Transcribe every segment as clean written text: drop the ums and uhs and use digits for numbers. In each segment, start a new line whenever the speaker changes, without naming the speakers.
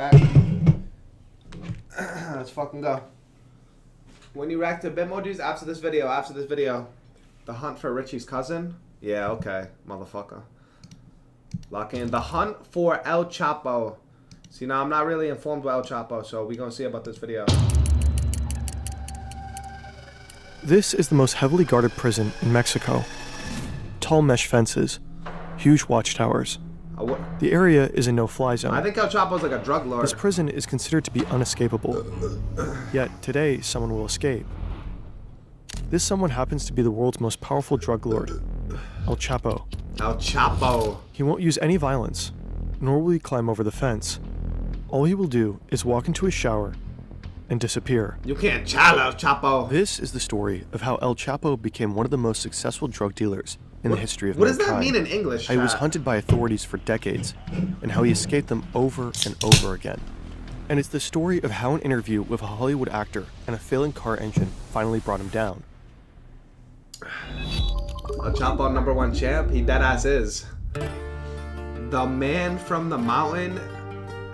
back. Let's fucking go. When you react to Bitmojis after this video, the hunt for Ricci's cousin? Yeah, okay, motherfucker. Lock in. The hunt for El Chapo. See, now I'm not really informed about El Chapo, so we're gonna see about this video.
This is the most heavily guarded prison in Mexico. Tall mesh fences, huge watchtowers. The area is a no-fly zone.
I think El Chapo's like a drug lord.
This prison is considered to be unescapable. Yet today, someone will escape. This someone happens to be the world's most powerful drug lord, El Chapo.
El Chapo.
He won't use any violence, nor will he climb over the fence. All he will do is walk into his shower and disappear.
You can't chal El Chapo.
This is the story of how El Chapo became one of the most successful drug dealers in the history of
mankind.
mankind.
What does that mean in English?
How he was hunted by authorities for decades, and how he escaped them over and over again. And it's the story of how an interview with a Hollywood actor and a failing car engine finally brought him down.
El Chapo #1 champ, he deadass is. The man from the mountain,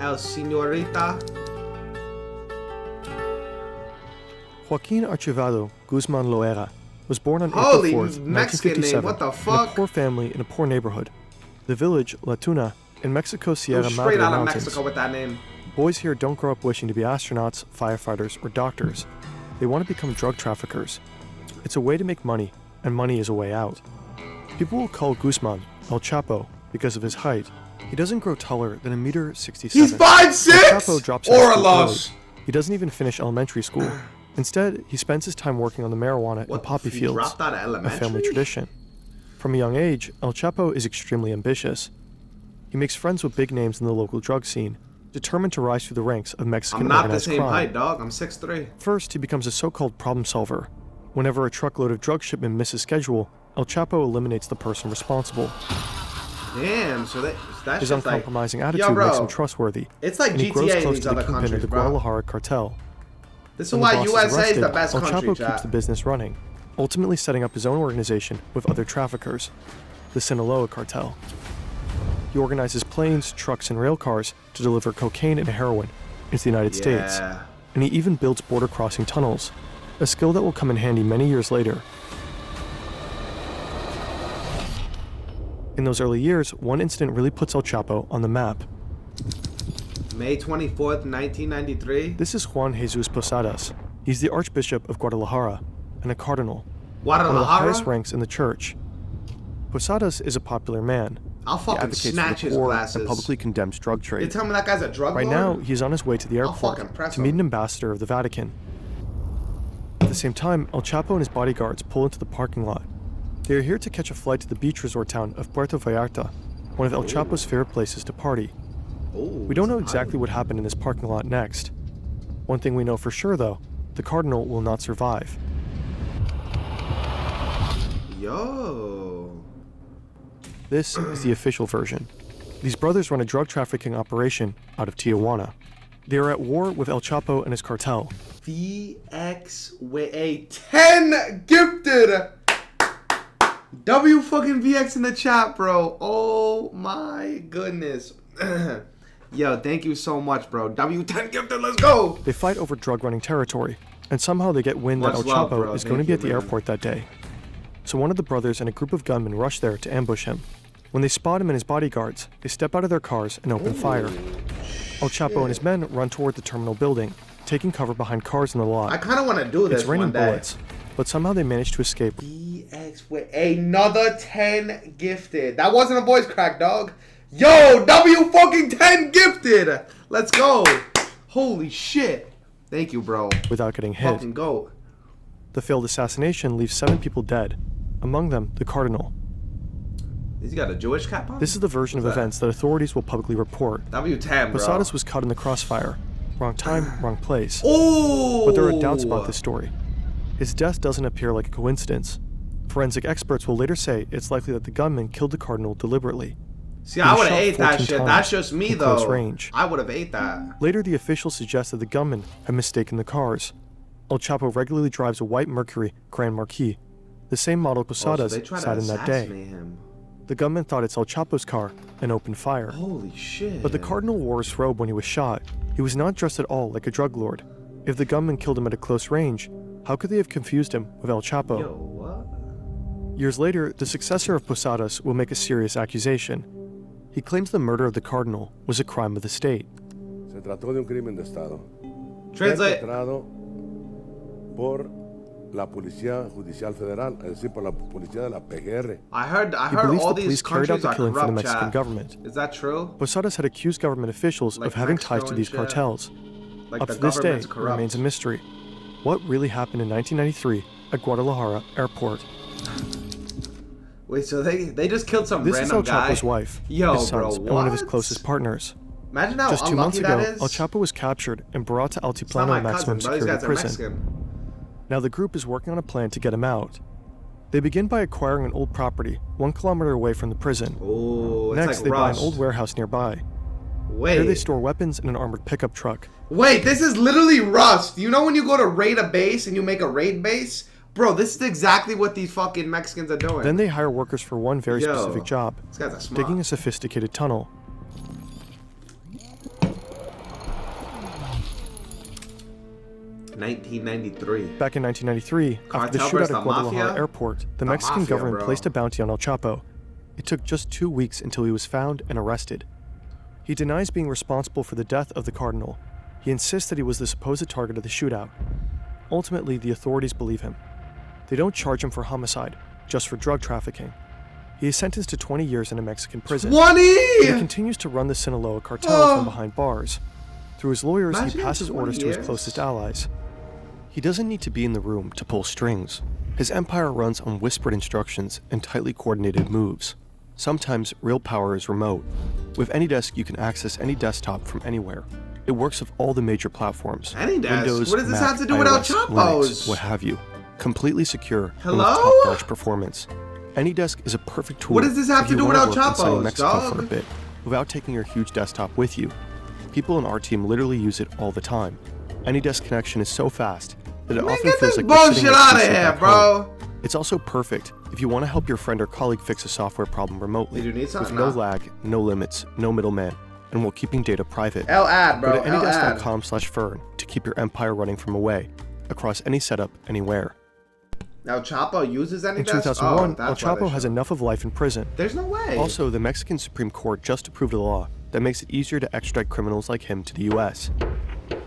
El Señorita.
Joaquin Archivado Guzman Loera was born on
Holy
April 4th,
Mexican
1957,
name, what the fuck?
in a poor family in a poor neighborhood. The village, La Tuna, in Mexico's Sierra Madre
Straight out of
Mountains.
Mexico with that name.
Boys here don't grow up wishing to be astronauts, firefighters, or doctors. They want to become drug traffickers. It's a way to make money, and money is a way out. People will call Guzman El Chapo because of his height. He doesn't grow taller than 1.67
He's 5'6"?
El Chapo drops out of school
Loss.
early. He doesn't even finish elementary school. Instead, he spends his time working on the marijuana and poppy fields, a family tradition. From a young age, El Chapo is extremely ambitious. He makes friends with big names in the local drug scene, determined to rise through the ranks of Mexican organized crime.
I'm not the same height, dog. I'm 6'3".
First, he becomes a so-called problem solver. Whenever a truckload of drug shipment misses schedule, El Chapo eliminates the person responsible.
Damn, so that's
his
just
uncompromising
like,
attitude makes him trustworthy.
It's like
and he
GTA
grows
in
close
these
to the
other
kingpin
countries,
of the
bro.
Guadalajara cartel.
This is
When
why
the boss
USA
arrested,
is the best
El
country,
Chapo keeps the business running, ultimately setting up his own organization with other traffickers, the Sinaloa cartel. He organizes planes, trucks, and rail cars to deliver cocaine and heroin into the United States. And he even builds border-crossing tunnels, a skill that will come in handy many years later. In those early years, one incident really puts El Chapo on the map.
May 24th, 1993.
This is Juan Jesus Posadas. He's the Archbishop of Guadalajara and a cardinal, one of the highest ranks in the church. Posadas is a popular man.
I'll fucking snatch his glasses.
And publicly condemns drug trade.
You tell me that guy's a drug lord?
Right now, he's on his way to the airport to meet an ambassador of the Vatican. At the same time, El Chapo and his bodyguards pull into the parking lot. They are here to catch a flight to the beach resort town of Puerto Vallarta, one of El Chapo's favorite places to party. We don't know exactly what happened in this parking lot next. One thing we know for sure, though, the cardinal will not survive.
Yo.
This is the official version. These brothers run a drug trafficking operation out of Tijuana. They are at war with El Chapo and his cartel.
VX with a 10 gifted. W fucking VX in the chat, bro. Oh my goodness. Yo, thank you so much, bro. W10 gifted, let's go.
They fight over drug running territory, and somehow they get wind that El Chapo is going to be at the airport that day. So one of the brothers and a group of gunmen rush there to ambush him. When they spot him and his bodyguards, they step out of their cars and open fire. El Chapo and his men run toward the terminal building, taking cover behind cars in the lot.
I kind of want to do this.
It's raining bullets, but somehow they manage to escape.
VX with another 10 gifted. That wasn't a voice crack, dog. Yo, W fucking 10 gifted. Let's go. Holy shit. Thank you, bro.
Without getting hit.
Fucking goat.
The failed assassination leaves 7 people dead, among them the cardinal.
He's got a Jewish cap on?
This is the version of events that authorities will publicly report.
W10, bro.
Posadas was caught in the crossfire. Wrong time, wrong place.
Oh!
But there are doubts about this story. His death doesn't appear like a coincidence. Forensic experts will later say it's likely that the gunman killed the cardinal deliberately.
See, I would have ate that shit. That's just me, though.
Range.
I would have ate that.
Later, the officials suggest that the gunman had mistaken the cars. El Chapo regularly drives a white Mercury Grand Marquis, the same model Posadas sat in that day. The gunman thought it's El Chapo's car and opened fire.
Holy shit.
But the Cardinal wore his robe when he was shot. He was not dressed at all like a drug lord. If the gunman killed him at a close range, how could they have confused him with El Chapo?
Yo, what?
Years later, the successor of Posadas will make a serious accusation. He claims the murder of the Cardinal was a crime of the state.
Se trató de un crimen de Estado.
Translate.
Perpetrado por la Policía Judicial Federal, es decir, por la Policía de la PGR.
I heard
He believes
all
the
these
police carried out
countries
the
are
killing for the
corrupt,
Mexican
chat.
government.
Is that true?
Posadas had accused government officials
Like
of having
Mexico
ties to
and
these
shit?
cartels.
Like
Up
the
to this day,
government's
it
corrupt.
remains a mystery. What really happened in 1993 at Guadalajara Airport?
Wait, so they just killed some
This is
random
El
guy?
Chapo's wife,
Yo,
his sons,
bro,
and one of his
what?
closest partners.
Imagine how
Just 2 months
unlucky
ago,
that is.
El Chapo was captured and brought to
It's not
Altiplano
my
Maximum
cousin, bro. These
Security
guys are
Prison.
Mexican.
Now the group is working on a plan to get him out. They begin by acquiring an old property 1 kilometer away from the prison.
Oh, it's
Next,
like
they buy an
Rust.
old warehouse nearby.
Wait.
Here they store weapons in an armored pickup truck.
Wait, this is literally Rust. You know when you go to raid a base and you make a raid base? Bro, this is exactly what these fucking Mexicans are doing.
Then they hire workers for one very
Yo,
specific job,
These guys are smart.
digging a sophisticated tunnel.
1993.
Back in 1993, after the
Cartel
shootout
versus
at
the
Guadalajara
mafia?
Airport, the
The
Mexican
mafia,
government
bro.
placed a bounty on El Chapo. It took just 2 weeks until he was found and arrested. He denies being responsible for the death of the Cardinal. He insists that he was the supposed target of the shootout. Ultimately, the authorities believe him. They don't charge him for homicide, just for drug trafficking. He is sentenced to 20 years in a Mexican prison.
20!
He continues to run the Sinaloa cartel from behind bars. Through his lawyers,
Imagine
he passes
20
orders to his
years.
closest allies. He doesn't need to be in the room to pull strings. His empire runs on whispered instructions and tightly coordinated moves. Sometimes real power is remote. With AnyDesk, you can access any desktop from anywhere. It works with all the major platforms.
AnyDesk?
Windows,
What does this
Mac,
have to do with El
iOS,
Chapo's?
Linux, what have you. Completely secure
Hello?
and with top-notch performance. AnyDesk is a perfect tool
What does this have
if
to
you
do with
wanna
El
work inside
Chapo's,
Mexico for a
dog?
bit, without taking your huge desktop with you. People in our team literally use it all the time. AnyDesk connection is so fast that it
Man,
often
get
feels
this
like you're sitting
bullshit
next to
out of
yourself
here,
at
bro.
home. It's also perfect if you want to help your friend or colleague fix a software problem remotely.
Did you need
with
something?
no
No.
lag, no limits, no middleman, and while keeping data private.
L ad, bro.
Go to
L ad.
anydesk.com/fern to keep your empire running from away, across any setup, anywhere.
El Chapo uses AnyDesk?
In 2001,
oh,
El
that's why they
Chapo has
should.
enough of life in prison.
There's no way.
Also, the Mexican Supreme Court just approved a law that makes it easier to extradite criminals like him to the US.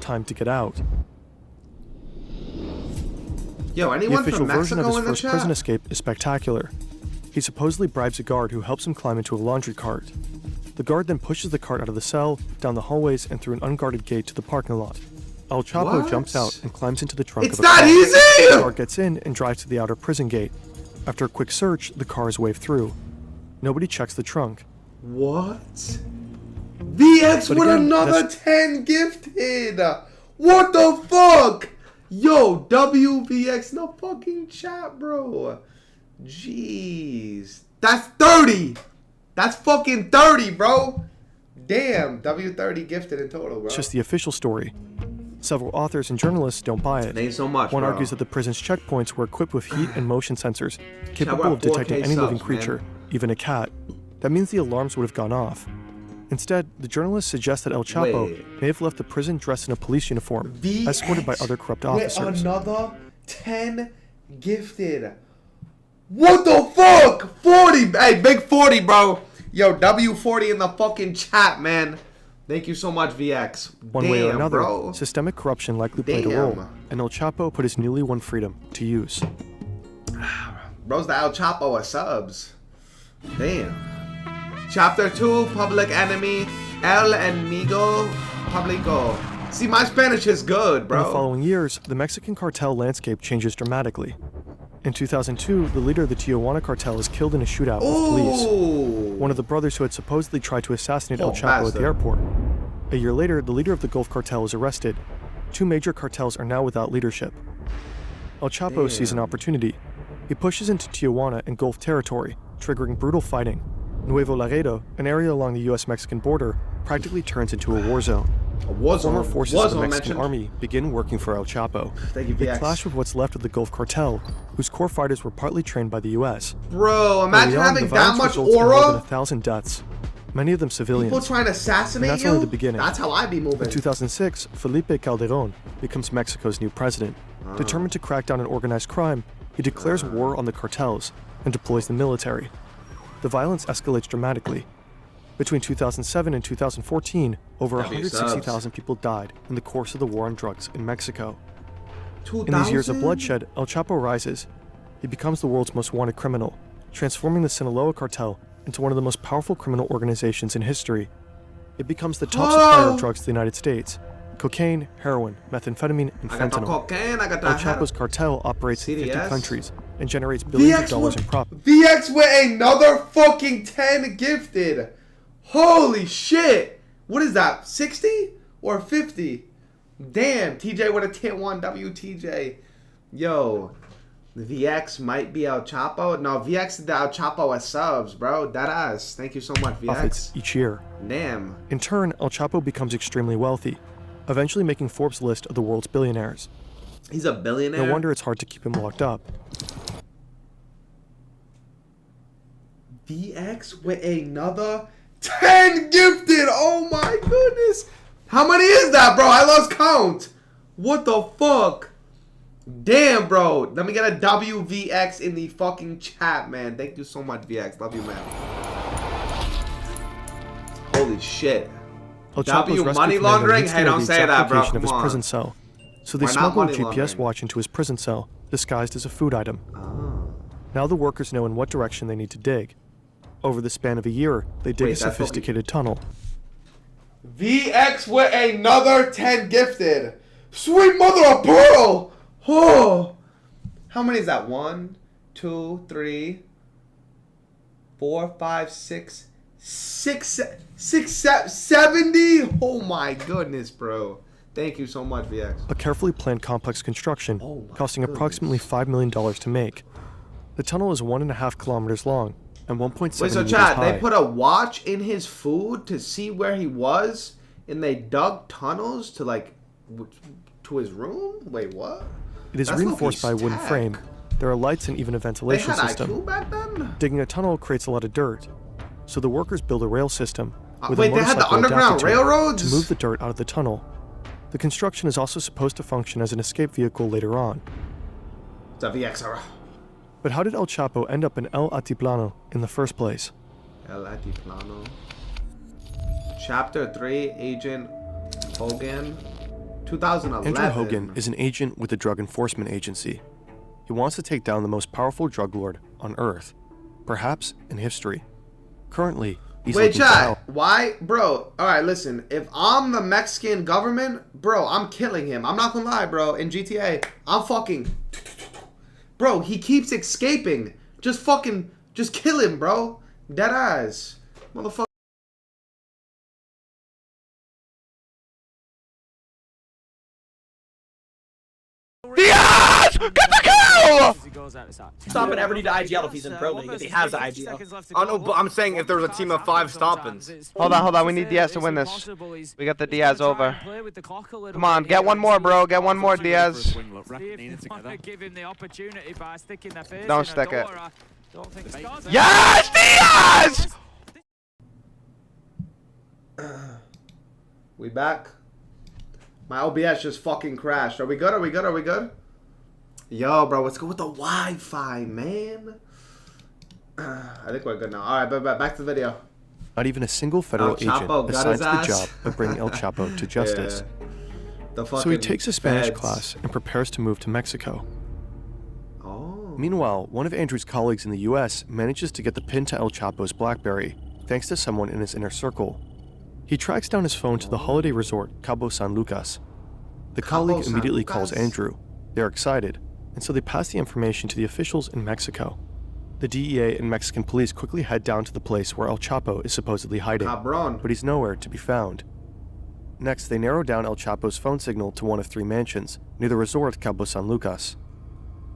Time to get out.
Yo,
The
anyone
official
from
version of
Mexico
his
in the
first
chat?
prison escape is spectacular. He supposedly bribes a guard who helps him climb into a laundry cart. The guard then pushes the cart out of the cell, down the hallways, and through an unguarded gate to the parking lot. El Chapo
What?
jumps out and climbs into the trunk
It's
of a
not
car.
easy!
The guard gets in and drives to the outer prison gate. After a quick search, the car is waved through. Nobody checks the trunk.
What? VX
But
with
again,
another
that's-
10 gifted! What the fuck? Yo, WVX in the fucking chat, bro. Jeez. That's 30! That's fucking 30, bro! Damn, W30 gifted in total, bro.
It's just the official story. Several authors and journalists don't buy it.
Ain't so much,
One
bro.
argues that the prison's checkpoints were equipped with heat and motion sensors, capable
we're
of
at
detecting
4K
any living
subs,
creature,
man.
even a cat. That means the alarms would have gone off. Instead, the journalists suggest that El Chapo
Wait.
may have left the prison dressed in a police uniform, escorted by other corrupt
with
officers.
another 10 gifted. What the fuck? 40. Hey, big 40, bro. Yo, W40 in the fucking chat, man. Thank you so much, VX.
One
Damn,
way or another,
bro.
systemic corruption likely played a role,
Damn.
and El Chapo put his newly won freedom to use.
Bro's the El Chapo of subs. Damn. Chapter 2, Public Enemy, El Enemigo Publico. See, my Spanish is good,
In the
bro.
following years, the Mexican cartel landscape changes dramatically. In 2002, the leader of the Tijuana cartel is killed in a shootout with police.
Ooh.
One of the brothers who had supposedly tried to assassinate El
Oh,
Chapo at
bastard.
the airport. A year later, the leader of the Gulf cartel is arrested. 2 major cartels are now without leadership. El Chapo sees an
Damn.
opportunity. He pushes into Tijuana and Gulf territory, triggering brutal fighting. Nuevo Laredo, an area along the US-Mexican border, practically turns into a war zone. Former forces of the Mexican army begin working for El Chapo. They clash with what's left of the Gulf Cartel, whose core fighters were partly trained by the U.S.
Bro, imagine having that much aura.
More than 1,000 deaths, many of them civilians.
People trying to assassinate you?
And that's only the beginning.
That's how I'd be moving.
In 2006, Felipe Calderón becomes Mexico's new president. Determined to crack down on organized crime, he declares war on the cartels and deploys the military. The violence escalates dramatically. Between 2007 and 2014, over 160,000 people died in the course of the war on drugs in Mexico. In these years of bloodshed, El Chapo rises. He becomes the world's most wanted criminal, transforming the Sinaloa cartel into one of the most powerful criminal organizations in history. It becomes the top supplier of drugs to the United States: cocaine, heroin, methamphetamine, and fentanyl. El Chapo's cartel operates in 50 countries and generates billions of dollars in profit.
VX with another fucking 10 gifted. Holy shit! What is that? 60 or 50? Damn, TJ with a 10-1 WTJ. Yo, the VX might be El Chapo. No, VX did the El Chapo as subs, bro. Deadass. Thank you so much, VX.
Profits each year.
Damn.
In turn, El Chapo becomes extremely wealthy, eventually making Forbes' list of the world's billionaires.
He's a billionaire?
No wonder it's hard to keep him locked up.
VX with another 10 gifted. Oh my goodness. How many is that, bro? I lost count. What the fuck? Damn, bro. Let me get a WVX in the fucking chat, man. Thank you so much, VX. Love you, man. Holy shit. W money laundering? Hey, don't say that, bro.
Of his prison cell. So they smuggle a GPS watch into his prison cell, disguised as a food item. Now the workers know in what direction they need to dig. Over the span of a year, they dig a sophisticated tunnel.
VX with another 10 gifted. Sweet mother of pearl. Oh. How many is that? 1, 2, 3, 4, 5, 6, 70. Oh my goodness, bro. Thank you so much, VX.
A carefully planned complex construction, costing approximately $5 million to make. The tunnel is 1.5 kilometers long and 1.7 meters high.
Wait, so chat, they put a watch in his food to see where he was, and they dug tunnels to like to his room? Wait, what?
It is reinforced by a wooden frame. There are lights and even a ventilation system.
IQ back then?
Digging a tunnel creates a lot of dirt, so the workers build a rail system with
wait, they had the underground railroads
to move the dirt out of the tunnel. The construction is also supposed to function as an escape vehicle later on.
The VXR.
But how did El Chapo end up in El Altiplano in the first place?
El Altiplano. Chapter 3, Agent Hogan. 2011.
Andrew Hogan is an agent with the Drug Enforcement Agency. He wants to take down the most powerful drug lord on Earth, perhaps in history. Currently, he's
Wait, chat. Why? Bro, alright, listen. If I'm the Mexican government, bro, I'm killing him. I'm not gonna lie, bro. In GTA, I'm fucking... Bro, he keeps escaping. Just kill him, bro. Dead eyes. Motherfucker.
Diaz! Get the kill!
Stomping ever need to IGL if he's in pro league, if he has the IGL.
Oh no, but I'm saying if there was a team of 5 stompins.
Hold on, we need Diaz to win this. We got the Diaz over. Come on, get one more, bro. Get one more, Diaz. Don't stick it.
Yes, Diaz!
We back? My OBS just fucking crashed. Are we good? Are we good? Are we good? Yo, bro, what's good with the Wi-Fi, man? I think we're good now. All right, but back to the video.
Not even a single federal agent assigned to the job of bringing El Chapo to justice.
Yeah.
So he takes a Spanish class and prepares to move to Mexico. Meanwhile, one of Andrew's colleagues in the US manages to get the pin to El Chapo's BlackBerry, thanks to someone in his inner circle. He tracks down his phone to the holiday resort Cabo San Lucas. The colleague immediately calls Andrew. They're excited, and so they pass the information to the officials in Mexico. The DEA and Mexican police quickly head down to the place where El Chapo is supposedly hiding, but he's nowhere to be found. Next, they narrow down El Chapo's phone signal to one of 3 mansions near the resort Cabo San Lucas.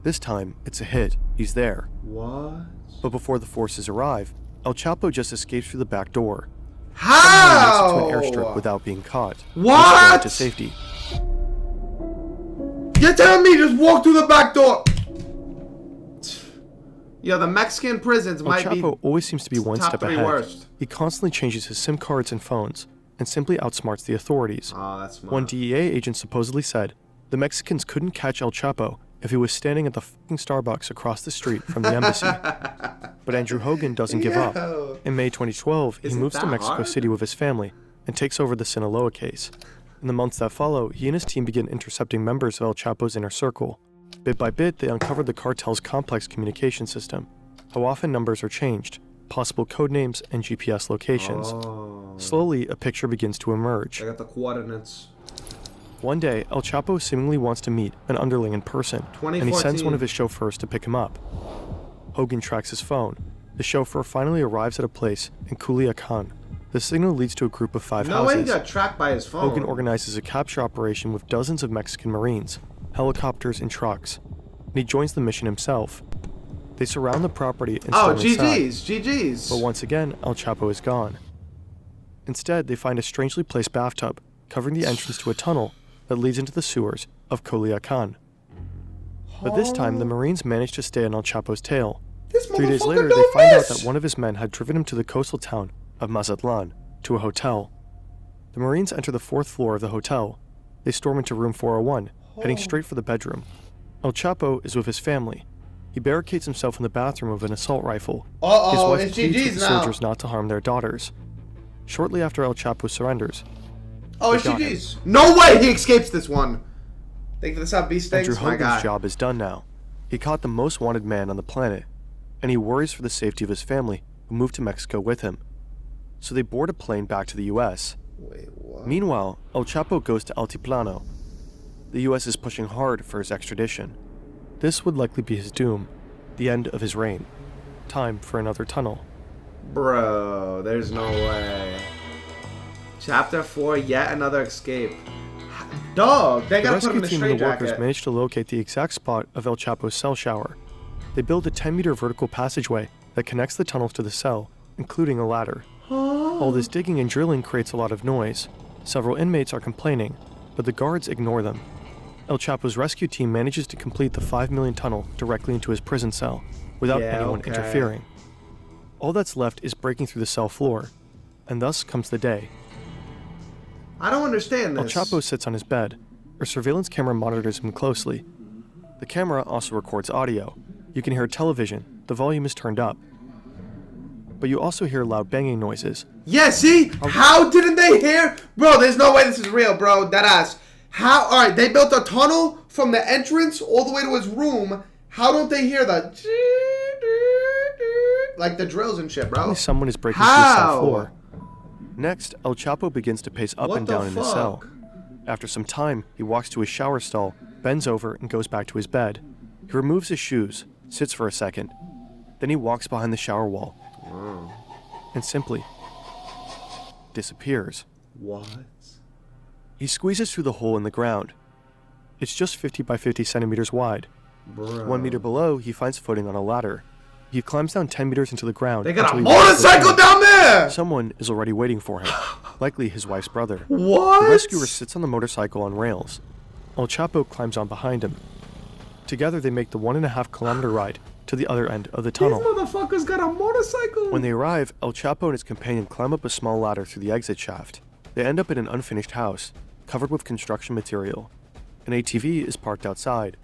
This time, it's a hit. He's there.
What?
But before the forces arrive, El Chapo just escapes through the back door.
How?
Somehow he makes it to an airstrip without being caught.
What?
To safety.
You're telling me just walk through the back door? Yo, the Mexican prisons might be.
Chapo always seems to be one step ahead.
Worst.
He constantly changes his SIM cards and phones, and simply outsmarts the authorities.
Oh, that's smart.
One DEA agent supposedly said the Mexicans couldn't catch El Chapo if he was standing at the fucking Starbucks across the street from the embassy. But Andrew Hogan doesn't give up. In May 2012, he moves to Mexico City with his family and takes over the Sinaloa case. In the months that follow, he and his team begin intercepting members of El Chapo's inner circle. Bit by bit, they uncovered the cartel's complex communication system, how often numbers are changed, possible code names, and GPS locations. Slowly, a picture begins to emerge.
I got the coordinates.
One day, El Chapo seemingly wants to meet an underling in person, and he sends one of his chauffeurs to pick him up. Hogan tracks his phone. The chauffeur finally arrives at a place in Culiacan. The signal leads to a group of 5 houses.
No way he got tracked by his phone.
Hogan organizes a capture operation with dozens of Mexican Marines, helicopters, and trucks, and he joins the mission himself. They surround the property and storm
GG's.
But once again, El Chapo is gone. Instead, they find a strangely placed bathtub covering the entrance to a tunnel that leads into the sewers of Culiacan. But this time, the Marines manage to stay on El Chapo's tail. 3 days later, they find out that one of his men had driven him to the coastal town of Mazatlan, to a hotel. The Marines enter the 4th floor of the hotel. They storm into room 401, heading straight for the bedroom. El Chapo is with his family. He barricades himself in the bathroom with an assault rifle. His wife pleads with the soldiers not to harm their daughters. Shortly after El Chapo surrenders.
Oh, it's GG's. No way he escapes this one. Thank you for the sub, B-Stakes,
Andrew Hogan's job is done now. He caught the most wanted man on the planet, and he worries for the safety of his family, who moved to Mexico with him. So they board a plane back to the U.S.
Wait, what?
Meanwhile, El Chapo goes to Altiplano. The U.S. is pushing hard for his extradition. This would likely be his doom, the end of his reign. Time for another tunnel.
Bro, there's no way. Chapter 4, yet another escape. Dog, they gotta put him in a
rescue team and the workers
jacket.
managed to locate the exact spot of El Chapo's cell shower. They build a 10-meter vertical passageway that connects the tunnels to the cell, including a ladder. All this digging and drilling creates a lot of noise. Several inmates are complaining, but the guards ignore them. El Chapo's rescue team manages to complete the 5 million tunnel directly into his prison cell, without anyone interfering. All that's left is breaking through the cell floor, and thus comes the day.
I don't understand this.
El Chapo sits on his bed. A surveillance camera monitors him closely. The camera also records audio. You can hear television. The volume is turned up. But you also hear loud banging noises.
Yeah, see? How didn't they hear? Bro, there's no way this is real, bro. Deadass. How? Alright, they built a tunnel from the entrance all the way to his room. How don't they hear the... like the drills and shit, bro?
Only someone is breaking through the cell floor. Next, El Chapo begins to pace up and down in his cell. After some time, he walks to his shower stall, bends over, and goes back to his bed. He removes his shoes, sits for a second. Then he walks behind the shower wall. And simply disappears.
What?
He squeezes through the hole in the ground. It's just 50 by 50 centimeters wide.
Bro.
1 meter below, he finds footing on a ladder. He climbs down 10 meters into the ground.
They got a motorcycle down there!
Someone is already waiting for him, likely his wife's brother.
What?
The rescuer sits on the motorcycle on rails. El Chapo climbs on behind him. Together, they make the 1.5 kilometer ride to the other end of the tunnel.
These motherfuckers got a motorcycle!
When they arrive, El Chapo and his companion climb up a small ladder through the exit shaft. They end up in an unfinished house, covered with construction material. An ATV is parked outside.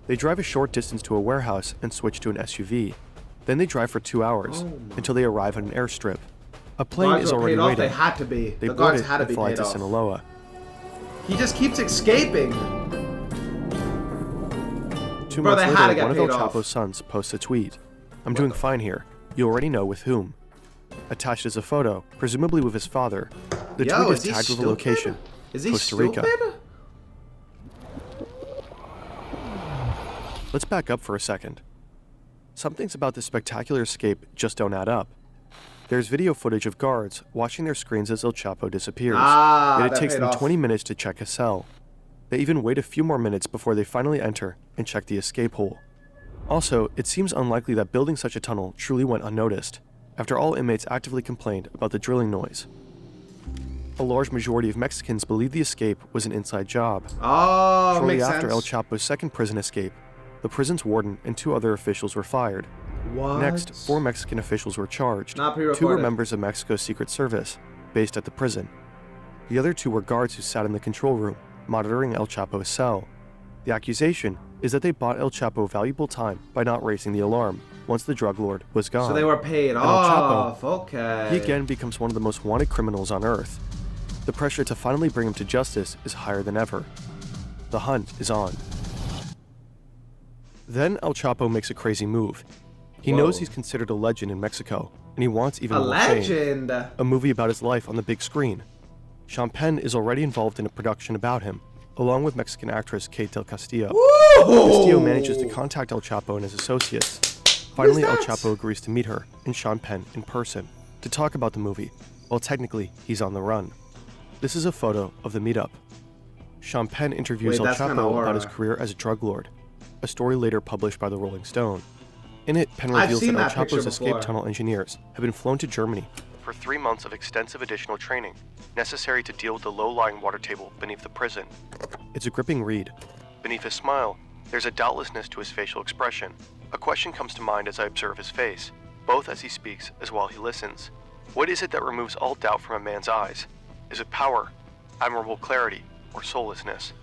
They drive a short distance to a warehouse and switch to an SUV. Then they drive for 2 hours, until they arrive at an airstrip. A plane is already waiting.
They had to be.
They
The
board
guards
it
had to
and
be
fly
paid
to
off.
Sinaloa.
He just keeps escaping.
2
Bro,
months
they had to
later,
get
one of El
paid off.
Chapo's sons posts a tweet. I'm doing fine here. You already know with whom. Attached is a photo, presumably with his father. The
Yo,
tweet
is
is
he
tagged with a
stupid?
location.
Is he
Costa Rica.
stupid?
Let's back up for a second. Some things about this spectacular escape just don't add up. There's video footage of guards watching their screens as El Chapo disappears. Yet it
that
takes
paid
them
off.
20 minutes to check his cell. They even wait a few more minutes before they finally enter and check the escape hole. Also, it seems unlikely that building such a tunnel truly went unnoticed, after all inmates actively complained about the drilling noise. a large majority of Mexicans believe the escape was an inside job.
Oh,
Shortly
makes
after
sense.
El Chapo's second prison escape, the prison's warden and 2 other officials were fired.
What?
Next, 4 Mexican officials were charged.
Not
2
pre-recorded.
were members of Mexico's Secret Service, based at the prison. The other 2 were guards who sat in the control room, monitoring El Chapo's cell. The accusation is that they bought El Chapo valuable time by not raising the alarm once the drug lord was gone.
So they were paid
And
off.
El Chapo,
Okay.
he again becomes one of the most wanted criminals on Earth. The pressure to finally bring him to justice is higher than ever. The hunt is on. Then El Chapo makes a crazy move. He knows he's considered a legend in Mexico, and he wants even more
legend.
fame. A movie about his life on the big screen. Sean Penn is already involved in a production about him, along with Mexican actress Kate del Castillo.
Woo!
Castillo manages to contact El Chapo and his associates. Finally, El Chapo agrees to meet her and Sean Penn in person to talk about the movie, while technically he's on the run. This is a photo of the meetup. Sean Penn interviews El Chapo about his career as a drug lord, a story later published by the Rolling Stone. In it, Penn reveals that El Chapo's escape tunnel engineers have been flown to Germany for 3 months of extensive additional training, necessary to deal with the low-lying water table beneath the prison. It's a gripping read. Beneath his smile, there's a doubtlessness to his facial expression. A question comes to mind as I observe his face, both as he speaks as while he listens. What is it that removes all doubt from a man's eyes? Is it power, admirable clarity, or soullessness?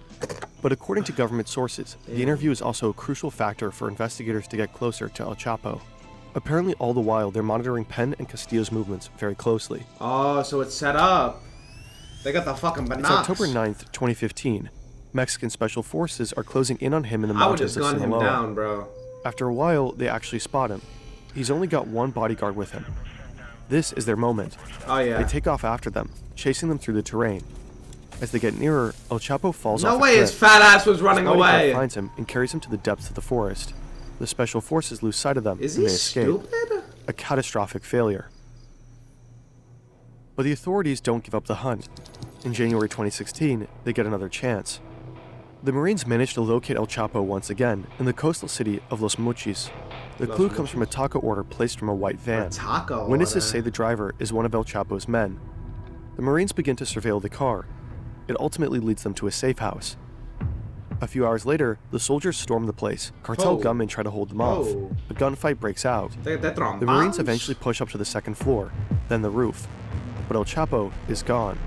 But according to government sources, the interview is also a crucial factor for investigators to get closer to El Chapo. Apparently all the while, they're monitoring Penn and Castillo's movements very closely.
Oh, so it's set up. They got the fucking binocs.
It's October 9th, 2015. Mexican special forces are closing in on him in the mountains of Sinaloa.
I would just gun him down, bro.
After a while, they actually spot him. He's only got 1 bodyguard with him. This is their moment.
Oh, yeah.
They take off after them, chasing them through the terrain. As they get nearer, El Chapo falls off
No way
a
his
cliff.
fat ass was running
His bodyguard
away.
finds him and carries him to the depths of the forest. The special forces lose sight of them
Is
and
he
they escape.
stupid?
A catastrophic failure. But the authorities don't give up the hunt. In January 2016, they get another chance. The Marines manage to locate El Chapo once again in the coastal city of Los Mochis. The clue comes from a taco order placed from a white van. Witnesses say the driver is one of El Chapo's men. The Marines begin to surveil the car. It ultimately leads them to a safe house. A few hours later, the soldiers storm the place. Cartel gunmen try to hold them off. A gunfight breaks out. The Marines eventually push up to the 2nd floor, then the roof. But El Chapo is gone.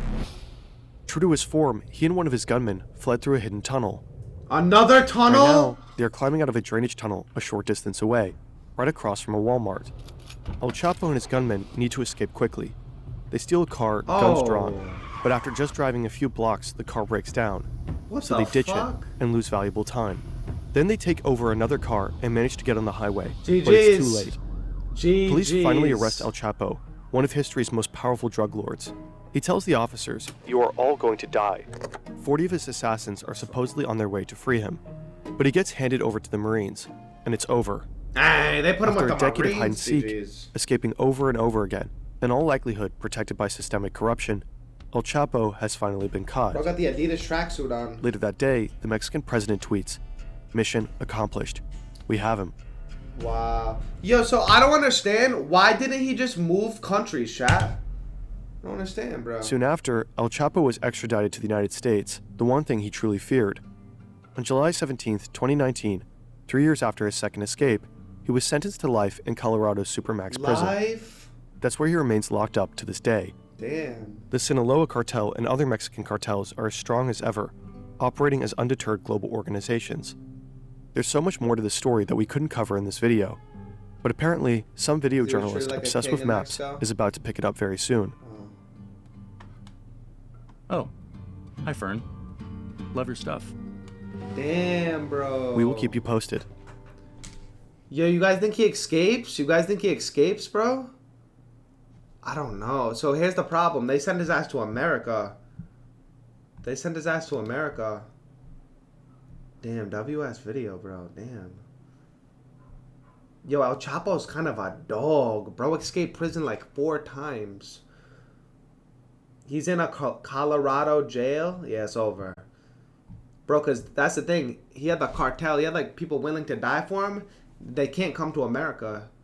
True to his form, he and one of his gunmen fled through a hidden tunnel.
Another tunnel?
Right now, they are climbing out of a drainage tunnel a short distance away, right across from a Walmart. El Chapo and his gunmen need to escape quickly. They steal a car, guns drawn, but after just driving a few blocks, the car breaks down. So they ditch it and lose valuable time. Then they take over another car and manage to get on the highway, but it's too late. Police finally arrest El Chapo, one of history's most powerful drug lords. He tells the officers, "You are all going to die." 40 of his assassins are supposedly on their way to free him, but he gets handed over to the Marines, and it's over.
Hey, they put him with the
After a decade of
Marines,
hide and seek,
GGs.
escaping over and over again, in all likelihood protected by systemic corruption, El Chapo has finally been caught.
Bro got the Adidas tracksuit on.
Later that day, the Mexican president tweets, "Mission accomplished. We have him."
Wow. Yo, so I don't understand. Why didn't he just move countries, chat? I don't understand, bro.
Soon after, El Chapo was extradited to the United States, the one thing he truly feared. On July 17th, 2019, 3 years after his second escape, he was sentenced to life in Colorado's Supermax prison.
Life?
That's where he remains locked up to this day.
Damn.
The Sinaloa cartel and other Mexican cartels are as strong as ever, operating as undeterred global organizations. There's so much more to this story that we couldn't cover in this video, but apparently some video
Is he
journalist
like a
obsessed
king
with
in
maps
Mexico?
is about to pick it up very soon.
Oh. Hi, Fern. Love your stuff.
Damn, bro.
We will keep you posted.
Yo, you guys think he escapes? You guys think he escapes, bro? I don't know. So here's the problem. They send his ass to America. They send his ass to America. Damn, WS video, bro. Damn. Yo, El Chapo's kind of a dog. Bro escaped prison like 4 times. He's in a Colorado jail. Yeah, it's over. Bro, because that's the thing. He had the cartel. He had like people willing to die for him. They can't come to America.